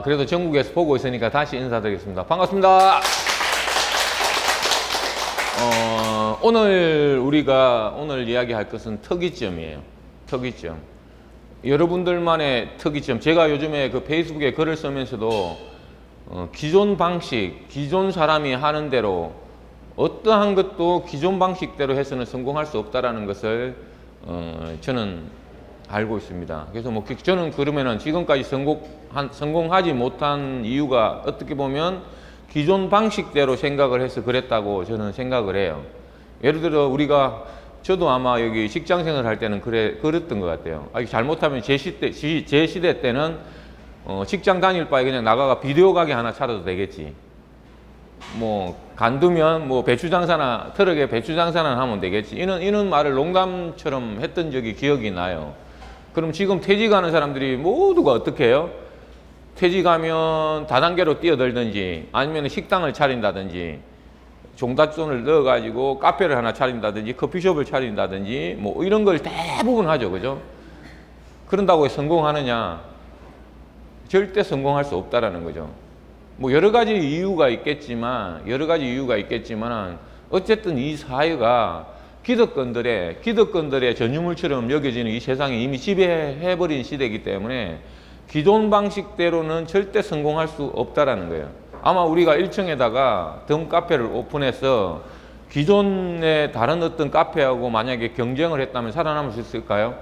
그래도 전국에서 보고 있으니까 다시 인사드리겠습니다. 반갑습니다. 오늘 이야기할 것은 특이점이에요. 특이점. 여러분들만의 특이점. 제가 요즘에 그 페이스북에 글을 쓰면서도 기존 방식, 기존 사람이 하는 대로 어떠한 것도 기존 방식대로 해서는 성공할 수 없다라는 것을 저는 알고 있습니다. 그래서 저는 그러면은 지금까지 성공하지 못한 이유가 어떻게 보면 기존 방식대로 생각을 해서 그랬다고 저는 생각을 해요. 예를 들어 저도 아마 여기 직장 생활을 할 때는 그랬던 것 같아요. 잘못하면 제 시대 때는 직장 다닐 바에 그냥 나가가 비디오 가게 하나 차려도 되겠지. 간두면 배추 장사나 트럭에 배추 장사나 하면 되겠지. 이런 말을 농담처럼 했던 적이 기억이 나요. 그럼 지금 퇴직하는 사람들이 모두가 어떻게 해요? 퇴직하면 다단계로 뛰어들든지 아니면 식당을 차린다든지 종잣돈을 넣어가지고 카페를 하나 차린다든지 커피숍을 차린다든지 이런 걸 대부분 하죠. 그죠? 그런다고 성공하느냐? 절대 성공할 수 없다라는 거죠. 여러 가지 이유가 있겠지만 어쨌든 이 사회가 기득권들의 전유물처럼 여겨지는 이 세상이 이미 지배해버린 시대이기 때문에 기존 방식대로는 절대 성공할 수 없다라는 거예요. 아마 우리가 1층에다가 덤 카페를 오픈해서 기존의 다른 어떤 카페하고 만약에 경쟁을 했다면 살아남을 수 있을까요?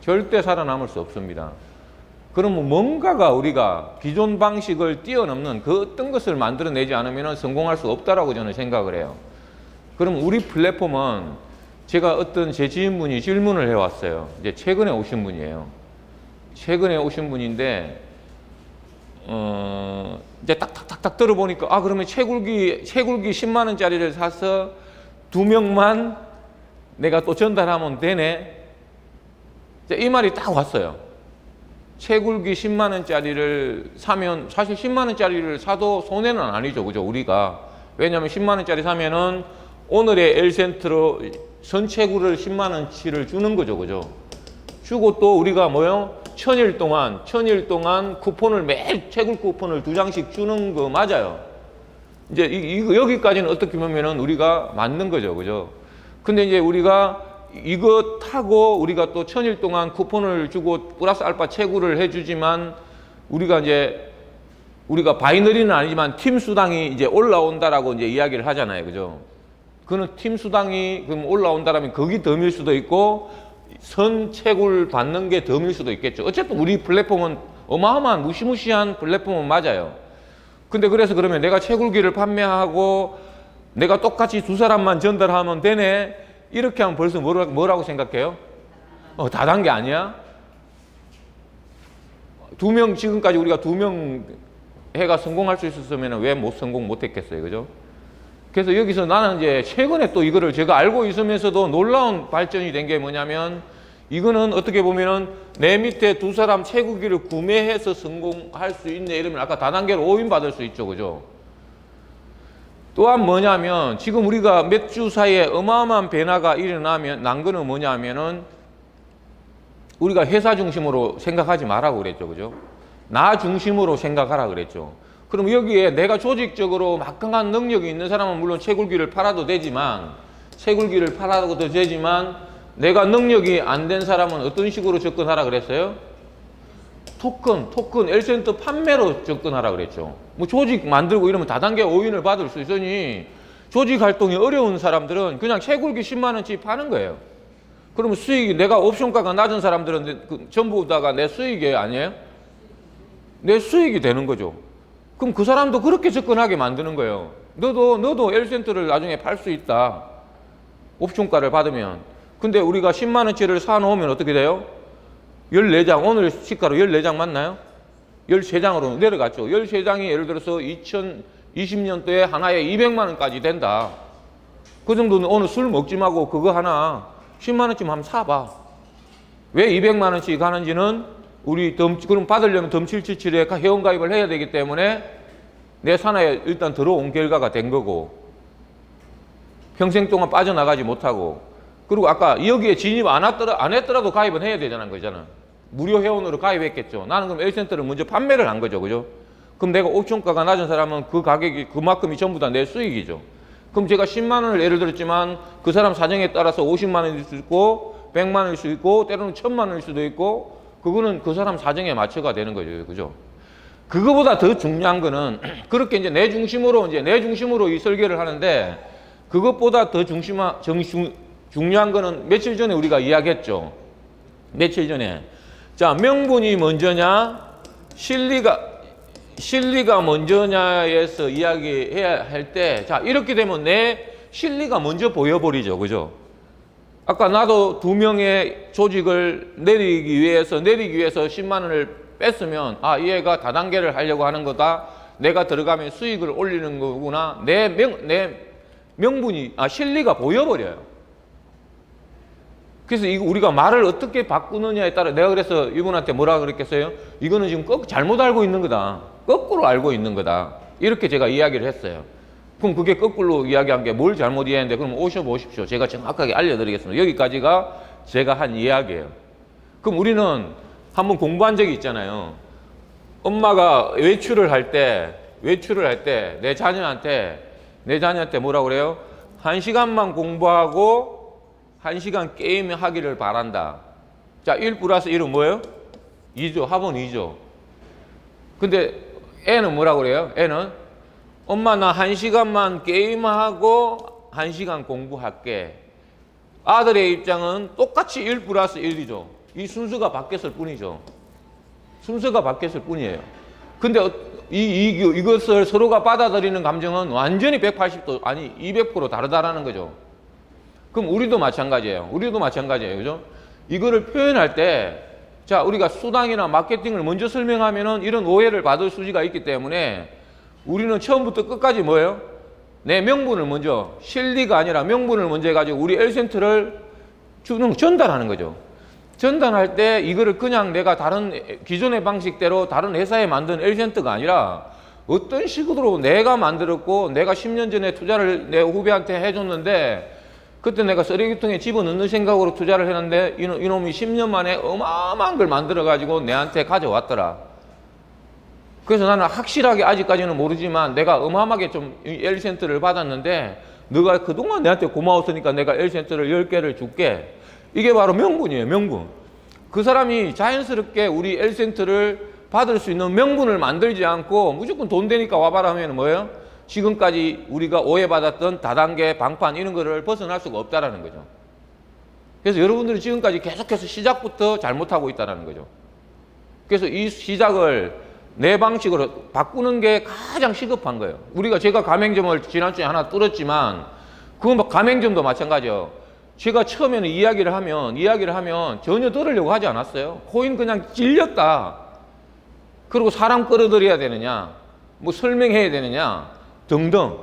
절대 살아남을 수 없습니다. 그러면 뭔가가 우리가 기존 방식을 뛰어넘는 그 어떤 것을 만들어내지 않으면 성공할 수 없다라고 저는 생각을 해요. 그럼 우리 플랫폼은 제가 제 지인분이 질문을 해왔어요. 이제 최근에 오신 분이에요. 최근에 오신 분인데, 이제 딱딱딱딱 들어보니까, 그러면 채굴기 10만원짜리를 사서 2명만 내가 또 전달하면 되네? 이 말이 딱 왔어요. 채굴기 10만원짜리를 사면, 사실 10만원짜리를 사도 손해는 아니죠. 그죠? 우리가. 왜냐면 10만원짜리 사면은 오늘의 L센트로 선채굴을 10만원치를 주는 거죠. 그죠? 주고 또 우리가 천일 동안 쿠폰을 매일 채굴 쿠폰을 2장씩 주는 거 맞아요. 이제 여기까지는 어떻게 보면은 우리가 맞는 거죠. 그죠? 근데 이제 우리가 이거 타고 우리가 또 1000일 동안 쿠폰을 주고 플러스 알파 채굴을 해주지만 우리가 바이너리는 아니지만 팀 수당이 이제 올라온다라고 이제 이야기를 하잖아요. 그죠? 그는 팀 수당이 그럼 올라온다라면 거기 더 밀 수도 있고 선 채굴 받는 게 더 밀 수도 있겠죠. 어쨌든 우리 플랫폼은 어마어마한 무시무시한 플랫폼은 맞아요. 근데 그래서 그러면 내가 채굴기를 판매하고 내가 똑같이 2사람만 전달하면 되네? 이렇게 하면 벌써 뭐라고 생각해요? 다단계 아니야? 2명, 지금까지 우리가 2명 해가 성공할 수 있었으면 왜 성공 못 했겠어요? 그죠? 그래서 여기서 나는 이제 최근에 또 이거를 제가 알고 있으면서도 놀라운 발전이 된 게 뭐냐면 이거는 어떻게 보면은 내 밑에 2사람 채굴기를 구매해서 성공할 수 있네 이러면 아까 다단계로 오인받을 수 있죠. 그죠? 또한 뭐냐면 지금 우리가 몇 주 사이에 어마어마한 변화가 난 거는 뭐냐면은 우리가 회사 중심으로 생각하지 말라고 그랬죠. 그죠? 나 중심으로 생각하라 그랬죠. 그럼 여기에 내가 조직적으로 막강한 능력이 있는 사람은 물론 채굴기를 팔아도 되지만 내가 능력이 안 된 사람은 어떤 식으로 접근하라 그랬어요? 토큰, L센터 판매로 접근하라 그랬죠. 조직 만들고 이러면 다단계 오인을 받을 수 있으니 조직 활동이 어려운 사람들은 그냥 채굴기 10만원치 파는 거예요. 그러면 수익이 내가 옵션가가 낮은 사람들은 전부 다가 내 수익이 아니에요? 내 수익이 되는 거죠. 그럼 그 사람도 그렇게 접근하게 만드는 거예요. 너도 L센터를 나중에 팔 수 있다. 옵션가를 받으면. 근데 우리가 10만원치를 사놓으면 어떻게 돼요? 14장, 오늘 시가로 14장 맞나요? 13장으로 내려갔죠. 13장이 예를 들어서 2020년도에 하나에 200만원까지 된다. 그 정도는 오늘 술 먹지 말고 그거 하나 10만원쯤 한번 사봐. 왜 200만원씩 하는지는 그럼 받으려면 덤 777에 회원가입을 해야 되기 때문에 내 산하에 일단 들어온 결과가 된 거고 평생 동안 빠져나가지 못하고 그리고 아까 여기에 진입 안 했더라도 가입은 해야 되잖아. 무료 회원으로 가입했겠죠. 나는 그럼 L센터를 먼저 판매를 한 거죠. 그죠? 그럼 내가 옵션가가 낮은 사람은 그 가격이 그만큼이 전부 다 내 수익이죠. 그럼 제가 10만 원을 예를 들었지만 그 사람 사정에 따라서 50만 원일 수 있고 100만 원일 수 있고 때로는 1000만 원일 수도 있고 그거는 그 사람 사정에 맞춰가 되는 거죠. 그죠? 그거보다 더 중요한 거는 그렇게 이제 내 중심으로 이 설계를 하는데 그것보다 더 중요한 거는 며칠 전에 우리가 이야기했죠. 며칠 전에. 자, 명분이 먼저냐, 실리가 먼저냐에서 이야기해야 할 때, 자, 이렇게 되면 내 실리가 먼저 보여버리죠. 그죠? 아까 나도 2명의 조직을 내리기 위해서 10만 원을 뺐으면, 아, 이 애가 다단계를 하려고 하는 거다. 내가 들어가면 수익을 올리는 거구나. 내 명분이, 실리가 보여버려요. 그래서 이거 우리가 말을 어떻게 바꾸느냐에 따라 내가 그래서 이분한테 뭐라 그랬겠어요? 이거는 지금 잘못 알고 있는 거다. 거꾸로 알고 있는 거다. 이렇게 제가 이야기를 했어요. 그럼 그게 거꾸로 이야기한 게 뭘 잘못 이해했는데 그럼 오셔보십시오. 제가 정확하게 알려드리겠습니다. 여기까지가 제가 한 이야기예요. 그럼 우리는 한번 공부한 적이 있잖아요. 엄마가 외출을 할 때 내 자녀한테 뭐라고 그래요? 1시간만 공부하고 1시간 게임하기를 바란다. 자, 1 플러스 1은 뭐예요? 2죠. 합은 2죠. 근데 애는 뭐라고 그래요? 애는 엄마 나 1시간만 게임하고 1시간 공부할게. 아들의 입장은 똑같이 1 플러스 1이죠. 이 순서가 바뀌었을 뿐이죠. 순서가 바뀌었을 뿐이에요. 근데 이것을 서로가 받아들이는 감정은 완전히 180도 아니 200% 다르다라는 거죠. 그럼 우리도 마찬가지예요. 그죠? 이거를 표현할 때, 자, 우리가 수당이나 마케팅을 먼저 설명하면은 이런 오해를 받을 수지가 있기 때문에 우리는 처음부터 끝까지 뭐예요? 내 명분을 먼저, 실리가 아니라 명분을 먼저 해가지고 우리 L센터를 전달하는 거죠. 전달할 때 이거를 그냥 내가 다른 기존의 방식대로 다른 회사에 만든 L센터가 아니라 어떤 식으로 내가 만들었고 내가 10년 전에 투자를 내 후배한테 해줬는데 그때 내가 쓰레기통에 집어넣는 생각으로 투자를 했는데 이놈이 10년 만에 어마어마한 걸 만들어가지고 내한테 가져왔더라. 그래서 나는 확실하게 아직까지는 모르지만 내가 어마어마하게 좀 L센터를 받았는데 너가 그동안 내한테 고마웠으니까 내가 L센터를 10개를 줄게. 이게 바로 명분이에요. 명분. 그 사람이 자연스럽게 우리 L센터를 받을 수 있는 명분을 만들지 않고 무조건 돈 되니까 와봐라 하면 뭐예요? 지금까지 우리가 오해받았던 다단계, 방판 이런 거를 벗어날 수가 없다라는 거죠. 그래서 여러분들이 지금까지 계속해서 시작부터 잘못하고 있다는 거죠. 그래서 이 시작을 내 방식으로 바꾸는 게 가장 시급한 거예요. 제가 가맹점을 지난주에 하나 뚫었지만 그건 가맹점도 마찬가지예요. 제가 처음에는 이야기를 하면 전혀 들으려고 하지 않았어요. 코인 그냥 찔렸다. 그리고 사람 끌어들여야 되느냐, 뭐 설명해야 되느냐 등등.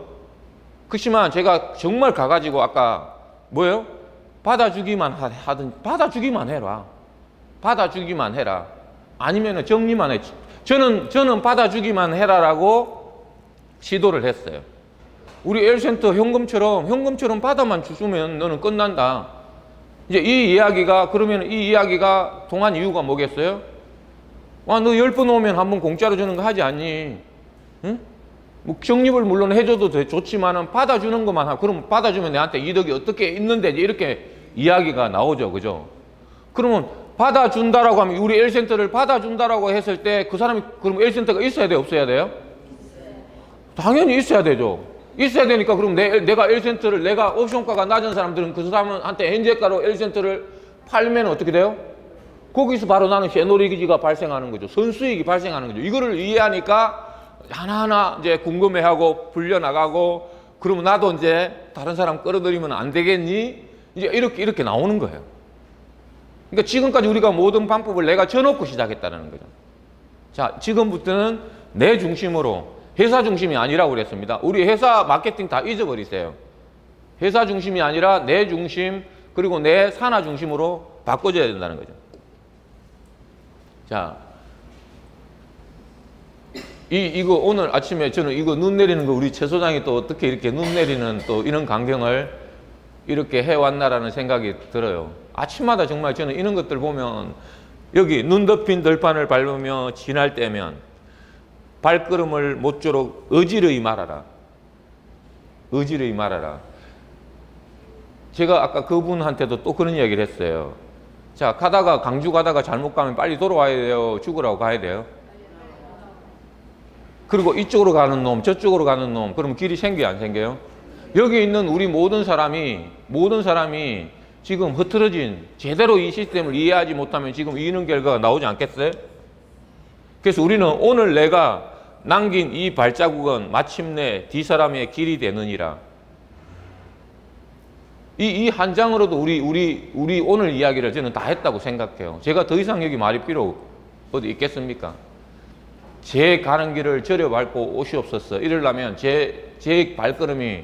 그렇지만 제가 정말 가가지고 아까 뭐예요? 받아주기만 해라. 받아주기만 해라. 아니면은 정리만 했지. 저는 받아주기만 해라라고 시도를 했어요. 우리 L센터 현금처럼 받아만 주시면 너는 끝난다. 이제 이 이야기가 통한 이유가 뭐겠어요? 와, 너 10번 오면 한 번 공짜로 주는 거 하지 않니? 응? 뭐 적립을 물론 해줘도 좋지만은 받아주는 것만 하고, 그럼 받아주면 내한테 이득이 어떻게 있는데 이렇게 이야기가 나오죠. 그죠? 그러면 받아준다라고 하면 우리 L센터를 받아준다라고 했을 때 그 사람이 그럼 L센터가 있어야 돼요? 없어야 돼요? 당연히 있어야 되죠. 있어야 되니까 그럼 내가 L센터를 내가 옵션가가 낮은 사람들은 그 사람한테 현재가로 L센터를 팔면 어떻게 돼요? 거기서 바로 나는 쉐노리기지가 발생하는 거죠. 선수익이 발생하는 거죠. 이거를 이해하니까 하나하나 이제 궁금해하고 불려나가고 그러면 나도 이제 다른 사람 끌어들이면 안 되겠니? 이제 이렇게 나오는 거예요. 그러니까 지금까지 우리가 모든 방법을 내가 져놓고 시작했다는 거죠. 자, 지금부터는 내 중심으로 회사 중심이 아니라고 그랬습니다. 우리 회사 마케팅 다 잊어버리세요. 회사 중심이 아니라 내 중심 그리고 내 산하 중심으로 바꿔줘야 된다는 거죠. 자, 이거 오늘 아침에 저는 이거 눈 내리는 거 우리 최 소장이 또 어떻게 이렇게 눈 내리는 또 이런 광경을 이렇게 해왔나라는 생각이 들어요. 아침마다 정말 저는 이런 것들 보면 여기 눈 덮인 들판을 밟으며 지날 때면 발걸음을 모쪼록 어지러이 말아라. 어지러이 말아라. 제가 아까 그분한테도 또 그런 이야기를 했어요. 자, 가다가 강주 가다가 잘못 가면 빨리 돌아와야 돼요? 죽으라고 가야 돼요? 그리고 이쪽으로 가는 놈, 저쪽으로 가는 놈, 그러면 길이 생겨요, 안 생겨요? 여기 있는 우리 모든 사람이 지금 흐트러진, 제대로 이 시스템을 이해하지 못하면 지금 이런 결과가 나오지 않겠어요? 그래서 우리는 오늘 내가 남긴 이 발자국은 마침내 뒷사람의 길이 되느니라. 이 한 장으로도 우리 오늘 이야기를 저는 다 했다고 생각해요. 제가 더 이상 여기 말이 필요 어디 있겠습니까? 제 가는 길을 저려 밟고 오시옵소서. 이러려면 제 발걸음이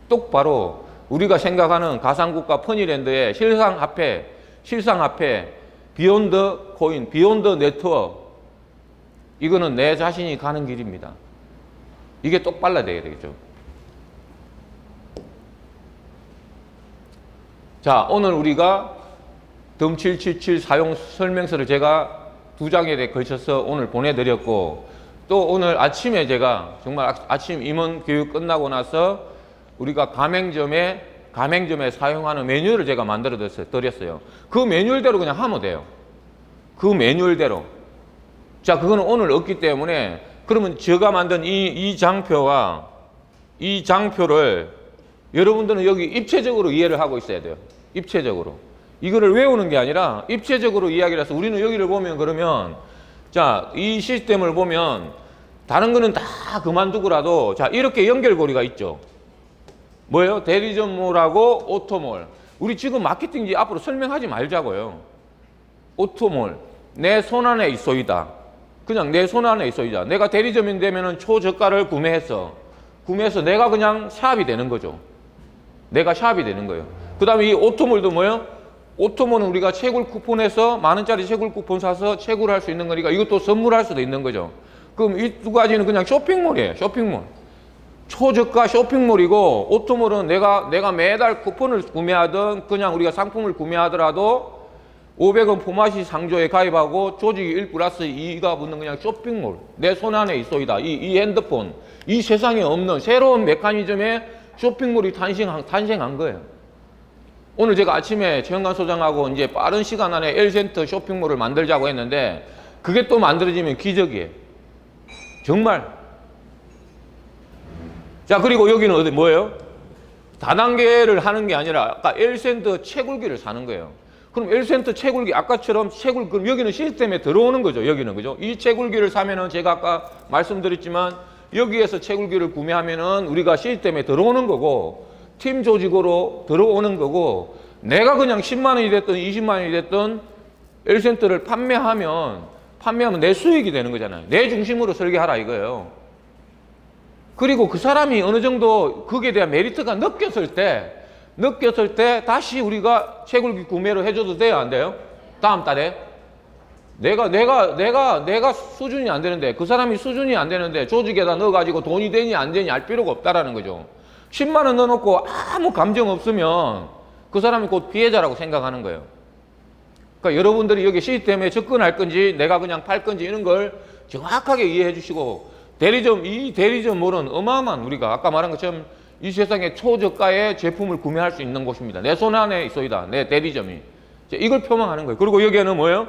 똑바로 우리가 생각하는 가상국가 퍼니랜드의 실상 앞에 비욘드 코인, 비욘드 네트워크, 이거는 내 자신이 가는 길입니다. 이게 똑바로 돼야 되겠죠. 자, 오늘 우리가 덤777 사용 설명서를 제가 2장에 걸쳐서 오늘 보내드렸고, 또 오늘 아침에 제가 정말 아침 임원 교육 끝나고 나서 우리가 가맹점에 사용하는 매뉴얼을 제가 만들어 드렸어요. 그 매뉴얼대로 그냥 하면 돼요. 그 매뉴얼대로. 자, 그거는 오늘 없기 때문에, 그러면 제가 만든 이 장표와 이 장표를 여러분들은 여기 입체적으로 이해를 하고 있어야 돼요. 입체적으로. 이거를 외우는 게 아니라 입체적으로 이야기를 해서 우리는 여기를 보면, 그러면 자, 이 시스템을 보면 다른 거는 다 그만두고라도, 자, 이렇게 연결고리가 있죠. 뭐예요? 대리점몰하고 오토몰. 우리 지금 마케팅지 앞으로 설명하지 말자고요. 오토몰. 내 손안에 있소이다. 그냥 내 손안에 있소이다. 내가 대리점인 되면은 초저가를 구매해서 내가 그냥 샵이 되는 거죠. 내가 샵이 되는 거예요. 그 다음에 이 오토몰도 뭐예요? 오토몰은 우리가 채굴 쿠폰에서 만원짜리 채굴 쿠폰 사서 채굴할 수 있는 거니까 이것도 선물할 수도 있는 거죠. 그럼 이 두 가지는 그냥 쇼핑몰이에요. 쇼핑몰. 초저가 쇼핑몰이고, 오토몰은 내가 매달 쿠폰을 구매하든 그냥 우리가 상품을 구매하더라도 500원 포마시 상조에 가입하고 조직이 1 플러스 2가 붙는 그냥 쇼핑몰. 내 손안에 있소이다. 이 핸드폰. 이 세상에 없는 새로운 메커니즘의 쇼핑몰이 탄생한 거예요. 오늘 제가 아침에 최영관 소장하고 이제 빠른 시간 안에 L센터 쇼핑몰을 만들자고 했는데, 그게 또 만들어지면 기적이에요. 정말. 자, 그리고 여기는 어디 뭐예요? 다단계를 하는 게 아니라 아까 L센터 채굴기를 사는 거예요. 그럼 L센터 채굴기, 아까처럼 그럼 여기는 시스템에 들어오는 거죠. 여기는, 그죠? 이 채굴기를 사면은 제가 아까 말씀드렸지만 여기에서 채굴기를 구매하면은 우리가 시스템에 들어오는 거고, 팀 조직으로 들어오는 거고, 내가 그냥 10만 원이 됐든 20만 원이 됐든 L센터를 판매하면 내 수익이 되는 거잖아요. 내 중심으로 설계하라 이거예요. 그리고 그 사람이 어느 정도 거기에 대한 메리트가 느꼈을 때 다시 우리가 채굴기 구매를 해줘도 돼요, 안 돼요? 다음 달에. 내가 수준이 안 되는데, 그 사람이 수준이 안 되는데 조직에다 넣어가지고 돈이 되니 안 되니 알 필요가 없다라는 거죠. 10만 원 넣어놓고 아무 감정 없으면 그 사람이 곧 피해자라고 생각하는 거예요. 그러니까 여러분들이 여기 시스템에 접근할 건지 내가 그냥 팔 건지 이런 걸 정확하게 이해해 주시고, 이 대리점몰은 어마어마한, 우리가 아까 말한 것처럼 이 세상에 초저가의 제품을 구매할 수 있는 곳입니다. 내 손 안에 있어이다. 내 대리점이. 이걸 표방하는 거예요. 그리고 여기에는 뭐예요?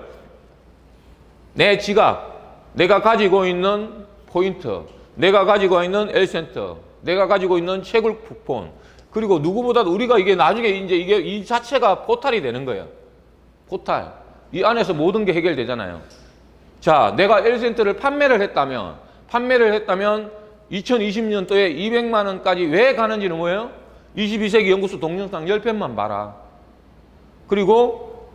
내 지갑, 내가 가지고 있는 포인트, 내가 가지고 있는 L센터, 내가 가지고 있는 채굴 쿠폰, 그리고 누구보다도 우리가 이게 나중에 이제 이 자체가 포탈이 되는 거예요. 포탈. 이 안에서 모든 게 해결되잖아요. 자, 내가 L센터를 판매를 했다면 2020년도에 200만 원까지 왜 가는지는 뭐예요? 22세기 연구소 동영상 10편만 봐라. 그리고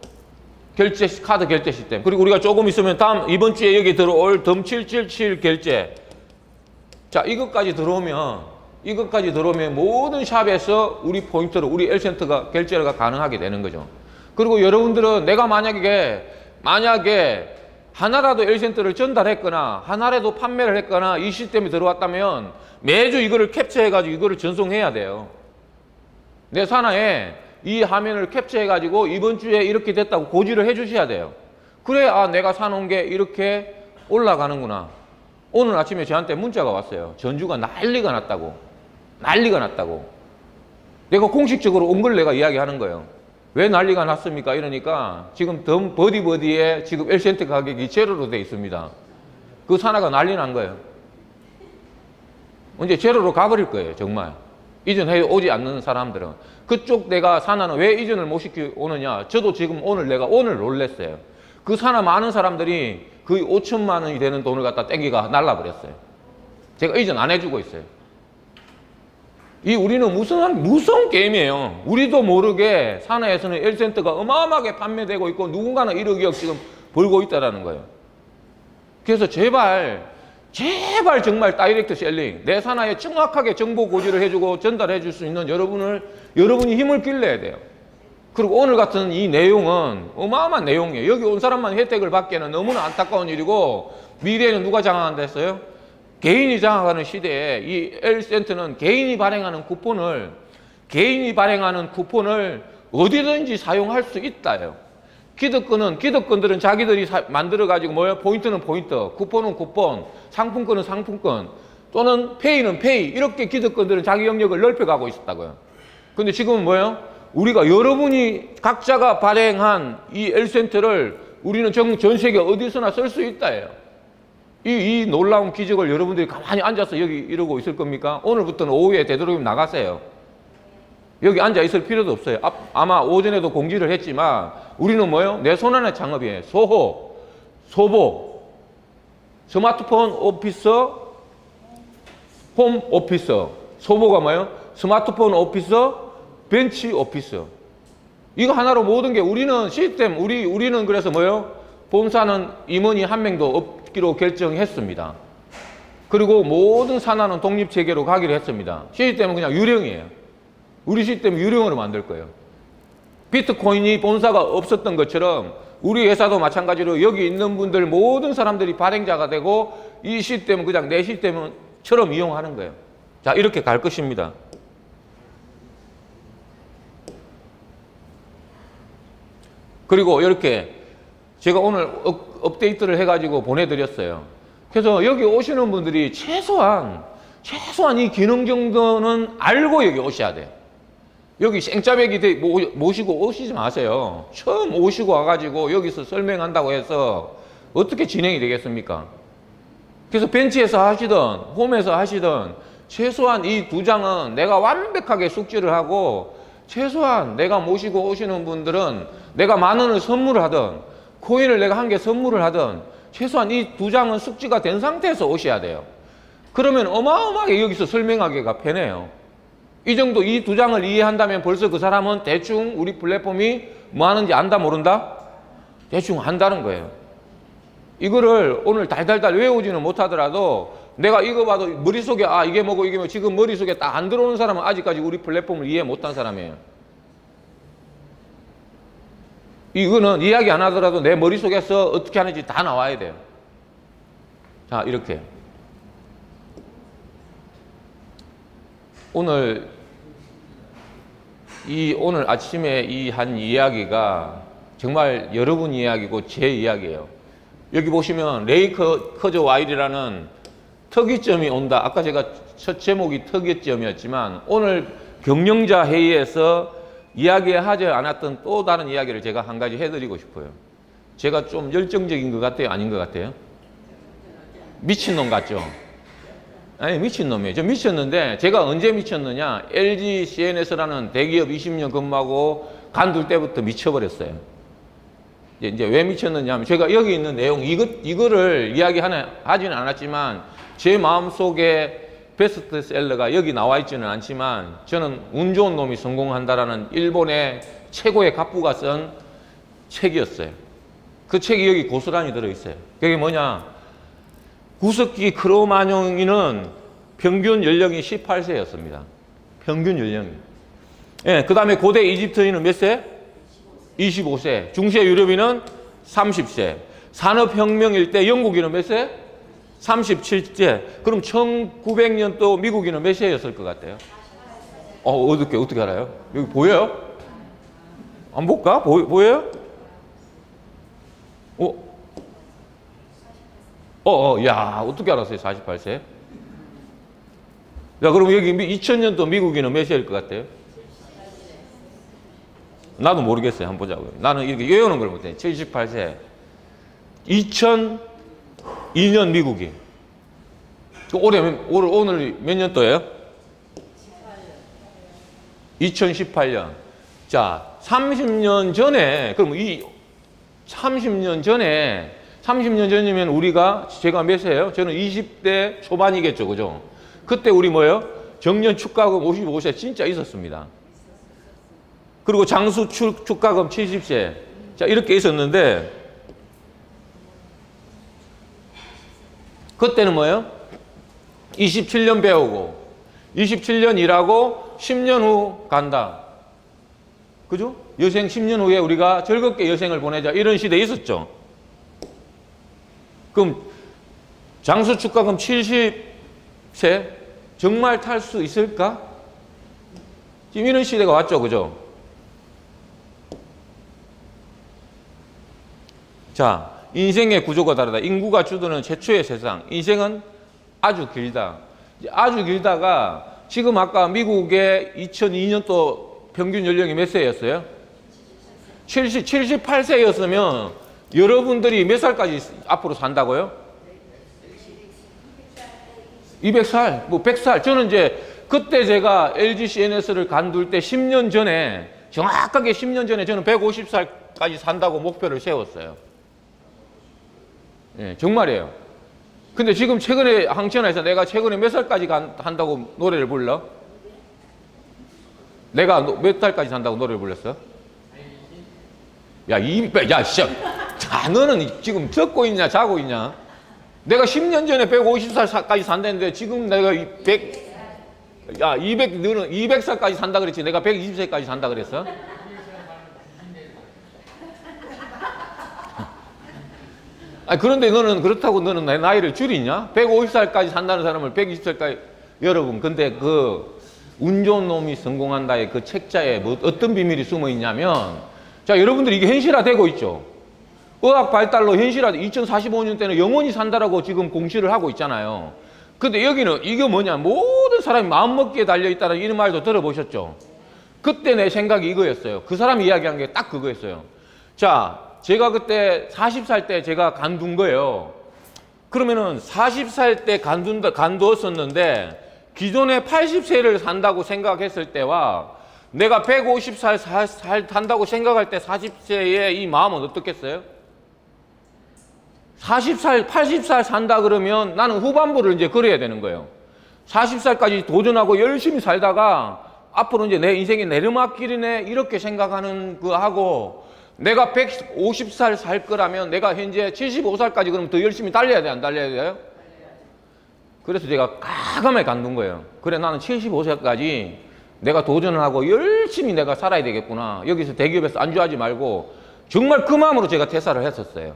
카드 결제 시스템. 그리고 우리가 조금 있으면 이번 주에 여기 들어올 덤777 결제. 자, 이것까지 들어오면 모든 샵에서 우리 포인트로, 우리 L센터가 결제가 가능하게 되는 거죠. 그리고 여러분들은 내가 만약에 하나라도 L센터를 전달했거나 하나라도 판매를 했거나 이 시스템에 들어왔다면 매주 이거를 캡처해가지고 이거를 전송해야 돼요. 내 산하에 이 화면을 캡처해가지고 이번 주에 이렇게 됐다고 고지를 해주셔야 돼요. 그래, 아, 내가 사놓은 게 이렇게 올라가는구나. 오늘 아침에 저한테 문자가 왔어요. 전주가 난리가 났다고. 난리가 났다고. 내가 공식적으로 온 걸 내가 이야기하는 거예요. 왜 난리가 났습니까? 이러니까 지금 덤 버디버디에 지금 1센트 가격이 제로로 돼 있습니다. 그 산하가 난리 난 거예요. 언제 제로로 가버릴 거예요, 정말. 이전해 오지 않는 사람들은. 그쪽 내가 산하는 왜 이전을 못 시켜오느냐. 저도 지금 오늘 놀랬어요. 그 산하 많은 사람들이 거의 5천만 원이 되는 돈을 갖다 땡기가 날라버렸어요. 제가 이전 안 해주고 있어요. 우리는 무슨 게임이에요. 우리도 모르게 산하에서는 1센트가 어마어마하게 판매되고 있고 누군가는 1억 2억 지금 벌고 있다는 거예요. 그래서 제발 정말 다이렉트 셀링, 내 산하에 정확하게 정보 고지를 해주고 전달해 줄 수 있는 여러분이 힘을 길러야 돼요. 그리고 오늘 같은 이 내용은 어마어마한 내용이에요. 여기 온 사람만 혜택을 받기에는 너무나 안타까운 일이고, 미래에는 누가 장악한다 했어요? 개인이 장악하는 시대에 이 1센트는 개인이 발행하는 쿠폰을 어디든지 사용할 수 있다요. 기득권들은 자기들이 만들어가지고 뭐예요? 포인트는 포인트, 쿠폰은 쿠폰, 상품권은 상품권, 또는 페이는 페이, 이렇게 기득권들은 자기 영역을 넓혀가고 있었다고요. 근데 지금은 뭐예요? 우리가 여러분이 각자가 발행한 이 1센트를 우리는 전 세계 어디서나 쓸 수 있다예요. 이 놀라운 기적을 여러분들이 가만히 앉아서 여기 이러고 있을 겁니까? 오늘부터는 오후에 되도록이면 나가세요. 여기 앉아 있을 필요도 없어요. 아마 오전에도 공지를 했지만 우리는 뭐예요? 내 손안의 창업이에요. 소호, 소보, 스마트폰 오피서, 홈 오피서. 소보가 뭐예요? 스마트폰 오피서, 벤치 오피서. 이거 하나로 모든 게 우리는 시스템, 우리는 그래서 뭐예요? 본사는 임원이 한 명도 없기로 결정했습니다. 그리고 모든 산하는 독립체계로 가기로 했습니다. 시스템은 그냥 유령이에요. 우리 시스템 유령으로 만들 거예요. 비트코인이 본사가 없었던 것처럼 우리 회사도 마찬가지로 여기 있는 분들 모든 사람들이 발행자가 되고 이 시스템은 그냥 내 시스템처럼 이용하는 거예요. 자, 이렇게 갈 것입니다. 그리고 이렇게 제가 오늘 업데이트를 해가지고 보내드렸어요. 그래서 여기 오시는 분들이 최소한 이 기능 정도는 알고 여기 오셔야 돼요. 여기 생짜배기 모시고 오시지 마세요. 처음 오시고 와가지고 여기서 설명한다고 해서 어떻게 진행이 되겠습니까? 그래서 벤치에서 하시든 홈에서 하시든 최소한 이 두 장은 내가 완벽하게 숙지를 하고, 최소한 내가 모시고 오시는 분들은 내가 10,000원을 선물을 하든 코인을 내가 1개 선물을 하든 최소한 이 두 장은 숙지가 된 상태에서 오셔야 돼요. 그러면 어마어마하게 여기서 설명하기가 편해요. 이 정도 이 두 장을 이해한다면 벌써 그 사람은 대충 우리 플랫폼이 뭐 하는지 안다 모른다? 대충 안다는 거예요. 이거를 오늘 달달달 외우지는 못하더라도 내가 이거 봐도 머릿속에 이게 뭐고 이게 뭐 지금 머릿속에 딱 안 들어오는 사람은 아직까지 우리 플랫폼을 이해 못한 사람이에요. 이거는 이야기 안 하더라도 내 머릿속에서 어떻게 하는지 다 나와야 돼요. 자, 이렇게 오늘 아침에 이 한 이야기가 정말 여러분 이야기고 제 이야기예요. 여기 보시면 레이 커저 와일이라는 특이점이 온다. 아까 제가 첫 제목이 특이점이었지만 오늘 경영자 회의에서 이야기하지 않았던 또 다른 이야기를 제가 한 가지 해드리고 싶어요. 제가 좀 열정적인 것 같아요? 아닌 것 같아요? 미친놈 같죠? 아니, 미친놈이에요. 저 미쳤는데 제가 언제 미쳤느냐? LG CNS라는 대기업 20년 근무하고 간둘 때부터 미쳐버렸어요. 이제 왜 미쳤느냐 하면 제가 여기 있는 내용 이거를 하지는 않았지만 제 마음속에 베스트셀러가 여기 나와 있지는 않지만 저는 운 좋은 놈이 성공한다라는 일본의 최고의 갑부가 쓴 책이었어요. 그 책이 여기 고스란히 들어있어요. 그게 뭐냐? 구석기 크로마뇽이는 평균 연령이 18세였습니다. 평균 연령이. 예, 그 다음에 고대 이집트인은 몇 세? 25세. 중세 유럽인은 30세. 산업혁명일 때 영국인은 몇 세? 37세. 그럼 1900년도 미국인은 몇 세였을 것 같아요? 어떻게 알아요? 여기 보여요? 안 볼까? 보여요? 야, 어떻게 알았어요? 48세? 자, 그럼 여기 2000년도 미국인은 몇 세일 것 같아요? 나도 모르겠어요. 한번 보자고요. 나는 이렇게 외우는 걸 못해. 78세. 2002년 미국인. 오늘 몇 년도예요? 2018년. 자, 30년 전에, 그럼 30년 전이면 제가 몇 세예요? 저는 20대 초반이겠죠. 그죠? 그때 우리 뭐예요? 정년 축가금 55세 진짜 있었습니다. 그리고 장수 축가금 70세. 자, 이렇게 있었는데, 그때는 뭐예요? 27년 배우고, 27년 일하고, 10년 후 간다. 그죠? 여생 10년 후에 우리가 즐겁게 여생을 보내자. 이런 시대에 있었죠. 그럼 장수 축가금 70세 정말 탈 수 있을까? 지금 이런 시대가 왔죠. 그죠? 자, 인생의 구조가 다르다. 인구가 주도는 최초의 세상. 인생은 아주 길다. 아주 길다가 지금 아까 미국의 2002년도 평균 연령이 몇 세였어요? 78세였으면 여러분들이 몇 살까지 앞으로 산다고요? 200살, 뭐 100살. 저는 이제 그때 제가 LG CNS를 간둘 때 10년 전에, 정확하게 10년 전에 저는 150살까지 산다고 목표를 세웠어요. 예, 정말이에요. 근데 지금 최근에 항천에서 내가 최근에 몇 살까지 한다고 노래를 불러? 내가 몇 살까지 산다고 노래를 불렀어? 야, 자, 너는 지금 듣고 있냐, 자고 있냐? 내가 10년 전에 150살까지 산다는데 지금 내가 너는 200살까지 산다 그랬지. 내가 120세까지 산다 그랬어? 그런데 너는 그렇다고 너는 내 나이를 줄이냐? 150살까지 산다는 사람을 120살까지. 여러분, 근데 그 운 좋은 놈이 성공한다의 그 책자에 뭐 어떤 비밀이 숨어 있냐면, 자, 여러분들이 이게 현실화되고 있죠. 의학 발달로 현실화, 2045년 때는 영원히 산다라고 지금 공시를 하고 있잖아요. 근데 여기는 이게 뭐냐? 모든 사람이 마음먹기에 달려있다는 이런 말도 들어보셨죠? 그때 내 생각이 이거였어요. 그 사람이 이야기한 게 딱 그거였어요. 자, 제가 그때 40살 때 제가 간둔 거예요. 그러면은 40살 때 간두었었는데 기존에 80세를 산다고 생각했을 때와 내가 150살 산다고 생각할 때 40세의 이 마음은 어떻겠어요? 80살 산다 그러면 나는 후반부를 이제 그려야 되는 거예요. 40살까지 도전하고 열심히 살다가 앞으로 이제 내 인생이 내리막길이네 이렇게 생각하는 거 하고, 내가 150살 살 거라면 내가 현재 75살까지 그러면 더 열심히 달려야 돼, 안 달려야 돼요? 그래서 제가 과감하게 간둔 거예요. 그래, 나는 75세까지 내가 도전을 하고 열심히 내가 살아야 되겠구나. 여기서 대기업에서 안주하지 말고 정말 그 마음으로 제가 퇴사를 했었어요.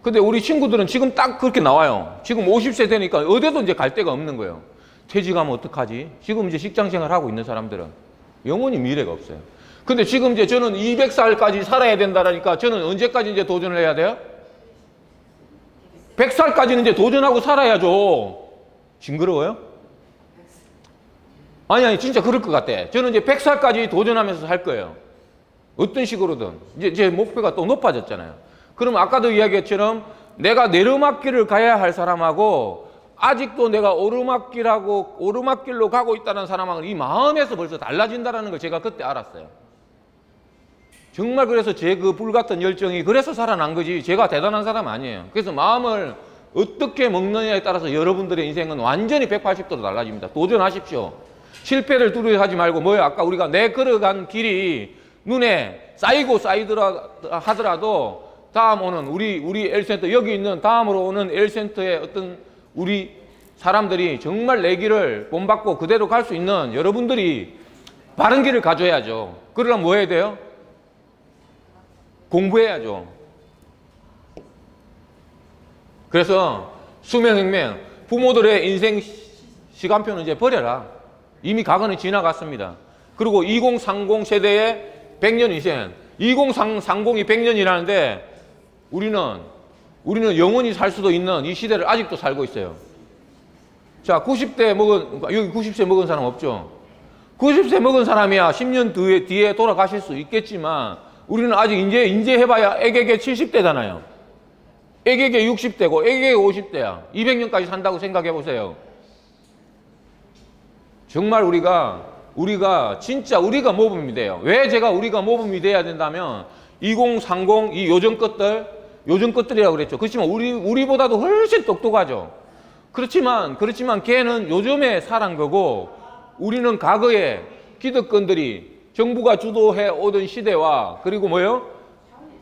근데 우리 친구들은 지금 딱 그렇게 나와요. 지금 50세 되니까 어디도 이제 갈 데가 없는 거예요. 퇴직하면 어떡하지? 지금 이제 직장생활 하고 있는 사람들은 영원히 미래가 없어요. 근데 지금 이제 저는 200살까지 살아야 된다라니까 저는 언제까지 이제 도전을 해야 돼요? 100살까지는 이제 도전하고 살아야죠. 징그러워요? 아니, 진짜 그럴 것 같아. 저는 이제 100살까지 도전하면서 살 거예요. 어떤 식으로든. 이제 제 목표가 또 높아졌잖아요. 그럼 아까도 이야기했처럼 내가 내리막길을 가야 할 사람하고 아직도 내가 오르막길로 가고 있다는 사람하고는 이 마음에서 벌써 달라진다는 걸 제가 그때 알았어요. 정말 그래서 제 그 불같은 열정이 그래서 살아난 거지 제가 대단한 사람 아니에요. 그래서 마음을 어떻게 먹느냐에 따라서 여러분들의 인생은 완전히 180도로 달라집니다. 도전하십시오. 실패를 두려워하지 말고 뭐예요? 아까 우리가 내 걸어간 길이 눈에 쌓이고 쌓이더라 하더라도 다음 오는 우리 L센터, 여기 있는 다음으로 오는 L센터의 어떤 우리 사람들이 정말 내 길을 본받고 그대로 갈 수 있는 여러분들이 바른 길을 가져야죠. 그러려면 뭐 해야 돼요? 공부해야죠. 그래서 수명혁명, 부모들의 인생 시간표는 이제 버려라. 이미 과거는 지나갔습니다. 그리고 2030 세대의 100년 인생, 2030이 100년이라는데 우리는 영원히 살 수도 있는 이 시대를 아직도 살고 있어요. 자, 90대 먹은, 여기 90세 먹은 사람 없죠? 90세 먹은 사람이야 10년 뒤에 돌아가실 수 있겠지만 우리는 아직 이제 해봐야 애게게 70대잖아요. 애게게 60대고 애게게 50대야. 200년까지 산다고 생각해 보세요. 정말 우리가 진짜 우리가 모범이 돼요. 왜 제가 우리가 모범이 돼야 된다면 2030 이 요즘 것들이라고 그랬죠. 그렇지만 우리보다도 훨씬 똑똑하죠. 그렇지만 걔는 요즘에 살은 거고 우리는 과거에 기득권들이 정부가 주도해 오던 시대와 그리고 뭐요?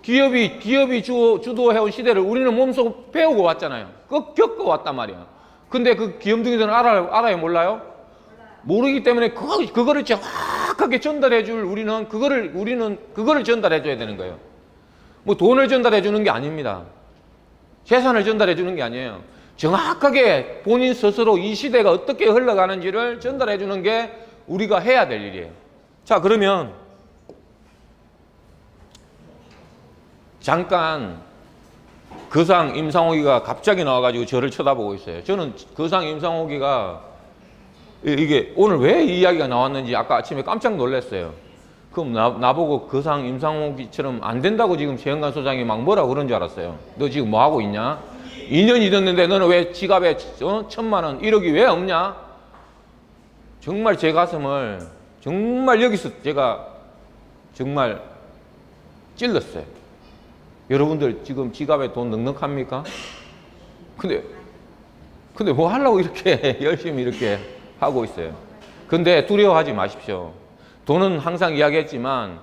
기업이 주도해온 시대를 우리는 몸소 배우고 왔잖아요. 겪어왔단 말이야. 근데 그 귀염둥이들은 알아요? 몰라요? 모르기 때문에 그거를 정확하게 전달해줄 우리는 그거를 전달해줘야 되는 거예요. 뭐 돈을 전달해주는 게 아닙니다. 재산을 전달해주는 게 아니에요. 정확하게 본인 스스로 이 시대가 어떻게 흘러가는지를 전달해주는 게 우리가 해야 될 일이에요. 자, 그러면 잠깐 거상 임상옥이가 갑자기 나와가지고 저를 쳐다보고 있어요. 저는 거상 임상옥이가 이게 오늘 왜 이 이야기가 나왔는지 아까 아침에 깜짝 놀랐어요. 그럼 나보고 거상 임상옥이처럼 안 된다고 지금 최영관 소장이 막 뭐라고 그런 줄 알았어요. 너 지금 뭐 하고 있냐? 2년이 됐는데 너는 왜 지갑에 1,000만 원, 1억이 왜 없냐? 정말 제 가슴을 정말 여기서 제가 정말 찔렀어요. 여러분들 지금 지갑에 돈 넉넉합니까? 근데 뭐 하려고 이렇게 열심히 이렇게 하고 있어요. 근데 두려워하지 마십시오. 돈은 항상 이야기했지만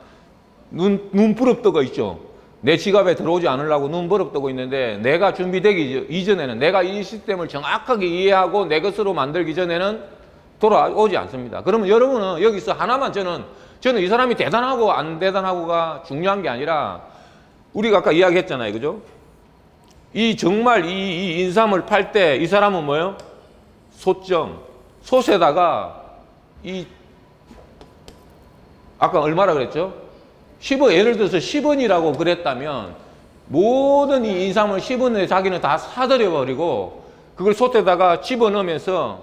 눈 부릅뜨고 있죠. 내 지갑에 들어오지 않으려고 눈 부릅뜨고 있는데 내가 준비되기 이전에는 내가 이 시스템을 정확하게 이해하고 내 것으로 만들기 전에는 돌아오지 않습니다. 그러면 여러분은 여기서 하나만 저는 이 사람이 대단하고 안 대단하고가 중요한 게 아니라 우리가 아까 이야기했잖아요. 그죠? 정말 이 인삼을 팔 때 이 사람은 뭐예요? 솥에다가 아까 얼마라 그랬죠? 10원, 예를 들어서 10원이라고 그랬다면 모든 이 인삼을 10원에 자기는 다 사들여 버리고 그걸 솥에다가 집어넣으면서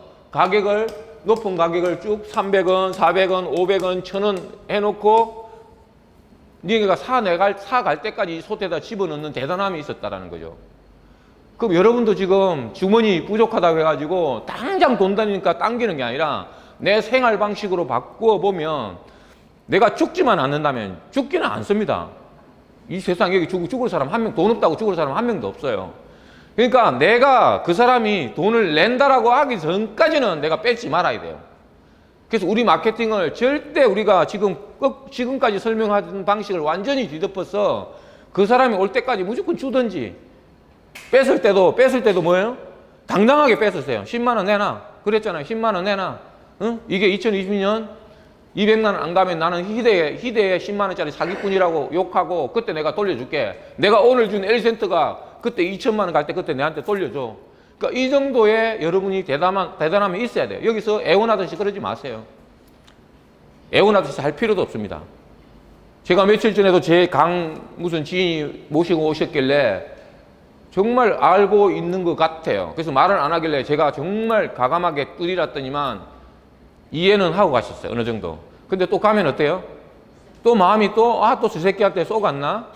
높은 가격을 쭉 300원, 400원, 500원, 1,000원 해놓고 네가 사갈 때까지 솥에다 집어넣는 대단함이 있었다라는 거죠. 그럼 여러분도 지금 주머니 부족하다고 해가지고 당장 돈 다니니까 당기는 게 아니라 내 생활 방식으로 바꾸어보면 내가 죽지만 않는다면 죽지는 않습니다. 이 세상에 여기 죽을 사람 한 명, 돈 없다고 죽을 사람 한 명도 없어요. 그러니까 내가 그 사람이 돈을 낸다라고 하기 전까지는 내가 뺏지 말아야 돼요. 그래서 우리 마케팅을 절대 우리가 지금까지 설명하던 방식을 완전히 뒤덮어서 그 사람이 올 때까지 무조건 주든지 뺏을 때도 뭐예요? 당당하게 뺏으세요. 10만 원 내놔. 그랬잖아요. 10만 원 내놔. 응? 이게 2020년 200만 원 안 가면 나는 희대에 10만 원짜리 사기꾼이라고 욕하고 그때 내가 돌려줄게. 내가 오늘 준 L센트가 그때 2천만 원 갈 때 그때 내한테 돌려줘. 그러니까 이 정도의 여러분이 대단함이 있어야 돼요. 여기서 애원하듯이 그러지 마세요. 애원하듯이 할 필요도 없습니다. 제가 며칠 전에도 제 무슨 지인이 모시고 오셨길래 정말 알고 있는 것 같아요. 그래서 말을 안 하길래 제가 정말 가감하게 두드렸더니만 이해는 하고 가셨어요. 어느 정도. 근데 또 가면 어때요? 또 마음이 또 저 새끼한테 쏘갔나?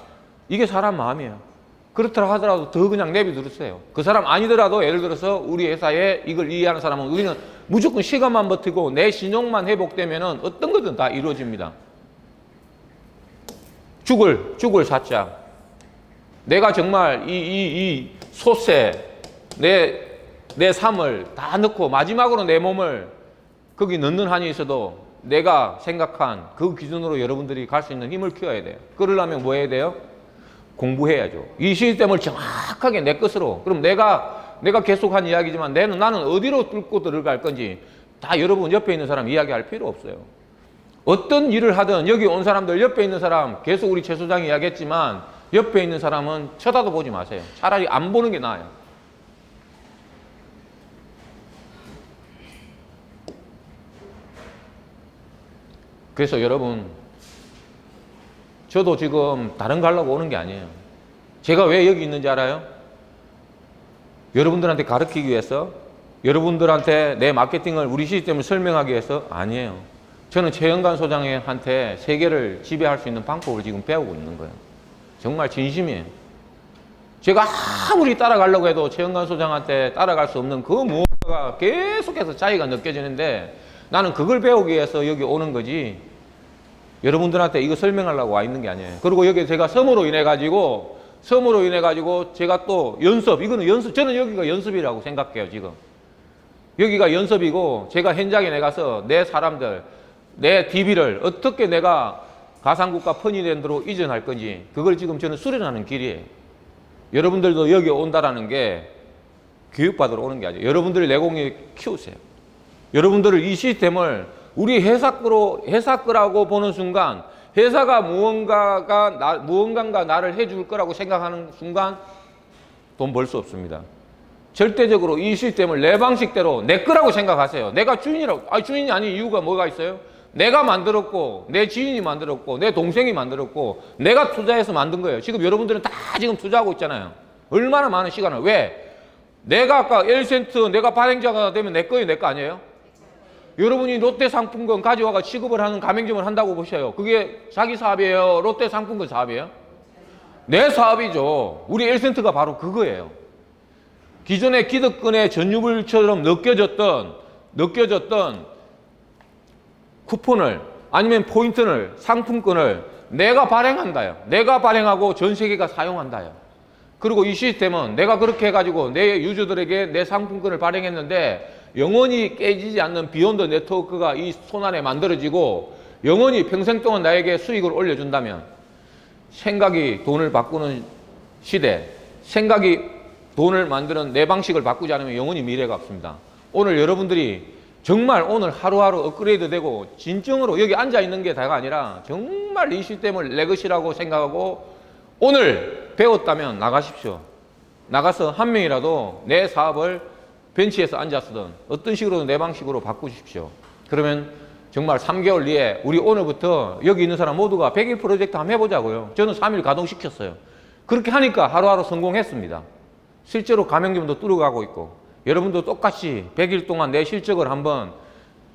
이게 사람 마음이에요. 그렇더라 하더라도 더 그냥 내비두세요. 그 사람 아니더라도 예를 들어서 우리 회사에 이걸 이해하는 사람은 우리는 무조건 시간만 버티고 내 신용만 회복되면 어떤 거든 다 이루어집니다. 죽을 사자. 내가 정말 이 솥에 내 삶을 다 넣고 마지막으로 내 몸을 거기 넣는 한이 있어도 내가 생각한 그 기준으로 여러분들이 갈 수 있는 힘을 키워야 돼요. 그러려면 뭐 해야 돼요? 공부해야죠. 이 시스템을 정확하게 내 것으로. 그럼 내가 계속 한 이야기지만 나는 어디로 뚫고 들어갈 건지 다 여러분 옆에 있는 사람 이야기할 필요 없어요. 어떤 일을 하든 여기 온 사람들 옆에 있는 사람 계속 우리 최 소장이 이야기했지만 옆에 있는 사람은 쳐다도 보지 마세요. 차라리 안 보는 게 나아요. 그래서 여러분 저도 지금 다른 거 하려고 오는 게 아니에요. 제가 왜 여기 있는지 알아요? 여러분들한테 가르치기 위해서, 여러분들한테 내 마케팅을, 우리 시스템을 설명하기 위해서? 아니에요. 저는 최영관 소장한테 세계를 지배할 수 있는 방법을 지금 배우고 있는 거예요. 정말 진심이에요. 제가 아무리 따라가려고 해도 최영관 소장한테 따라갈 수 없는 그 무언가가 계속해서 차이가 느껴지는데, 나는 그걸 배우기 위해서 여기 오는 거지, 여러분들한테 이거 설명하려고 와 있는 게 아니에요. 그리고 여기 제가 섬으로 인해 가지고 제가 또 연습, 이거는 연습, 저는 여기가 연습이라고 생각해요. 지금 여기가 연습이고, 제가 현장에 나가서 내 사람들, 내 DB를 어떻게 내가 가상국가 퍼니랜드로 이전할 건지, 그걸 지금 저는 수련하는 길이에요. 여러분들도 여기 온다라는 게 교육받으러 오는 게 아니에요. 여러분들이 내공을 키우세요. 여러분들을, 이 시스템을 우리 회사거라고 보는 순간, 회사가 무언가가 나를 해줄 거라고 생각하는 순간 돈 벌 수 없습니다. 절대적으로 이 시스템을 내 방식대로 내 거라고 생각하세요. 내가 주인이라고. 주인이 아닌 이유가 뭐가 있어요? 내가 만들었고, 내 지인이 만들었고, 내 동생이 만들었고, 내가 투자해서 만든 거예요. 지금 여러분들은 다 지금 투자하고 있잖아요. 얼마나 많은 시간을. 왜? 내가 아까 1센트 내가 발행자가 되면 내 거예요, 내 거 아니에요? 여러분이 롯데 상품권 가져와가 취급을 하는 가맹점을 한다고 보셔요. 그게 자기 사업이에요? 롯데 상품권 사업이에요? 내 사업이죠. 우리 1센트가 바로 그거예요. 기존의 기득권의 전유물처럼 느껴졌던 쿠폰을, 아니면 포인트를, 상품권을 내가 발행한다요. 내가 발행하고 전 세계가 사용한다요. 그리고 이 시스템은 내가 그렇게 해가지고 내 유저들에게 내 상품권을 발행했는데 영원히 깨지지 않는 비욘드 네트워크가 이 손안에 만들어지고 영원히 평생 동안 나에게 수익을 올려준다면, 생각이 돈을 바꾸는 시대, 생각이 돈을 만드는 내 방식을 바꾸지 않으면 영원히 미래가 없습니다. 오늘 여러분들이 정말 오늘 하루하루 업그레이드 되고, 진정으로 여기 앉아 있는 게 다가 아니라 정말 이 시스템을 내 것이라고 생각하고 오늘 배웠다면 나가십시오. 나가서 한 명이라도 내 사업을 벤치에서 앉았든 어떤 식으로든 내 방식으로 바꾸십시오. 그러면 정말 3개월 뒤에 우리 오늘부터 여기 있는 사람 모두가 100일 프로젝트 한번 해보자고요. 저는 3일 가동시켰어요. 그렇게 하니까 하루하루 성공했습니다. 실제로 가맹점도 뚫어가고 있고, 여러분도 똑같이 100일 동안 내 실적을 한번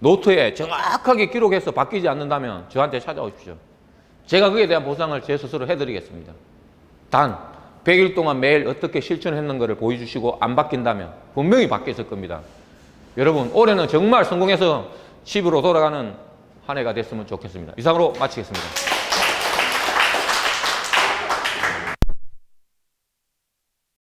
노트에 정확하게 기록해서 바뀌지 않는다면 저한테 찾아오십시오. 제가 그에 대한 보상을 제 스스로 해드리겠습니다. 단 100일 동안 매일 어떻게 실천했는 것을 보여주시고 안 바뀐다면 분명히 바뀌었을 겁니다. 여러분, 올해는 정말 성공해서 집으로 돌아가는 한 해가 됐으면 좋겠습니다. 이상으로 마치겠습니다.